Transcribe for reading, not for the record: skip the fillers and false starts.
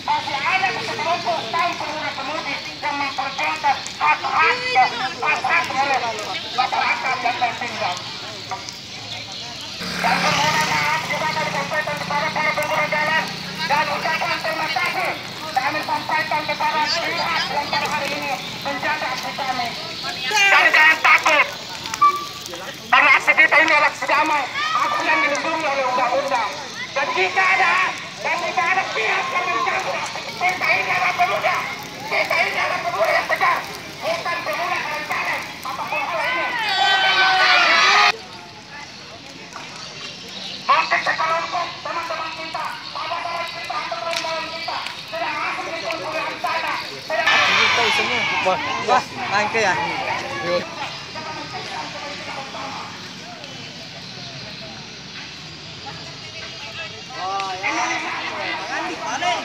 masih ada sekelompok kaum pemuda-pemudi yang memperjuangkan hak-hak masyarakat yang tertinggal. Dan permohonan maaf juga kami sampaikan kepada para pengguna jalan dan ucapan terima kasih kami sampaikan kepada pihak yang pada hari ini menjaga aksi kami. Dan jangan takut, karena aksi kita ini adalah aksi damai, aksi yang dilindungi oleh undang-undang. Dan jika ada pihak yang mengganggu, kita ini adalah pemuda, kita ini adalah pemuda yang tegar, bukan pemuda kerancanan apapun hal ini. Mungkin sekelompok teman-teman kita, sahabat-sahabat kita, atau teman-teman kita sedang masuk di kumpulan sana. Tahu semua. Wah, angke ya. Oh, ya. Jangan dibalik.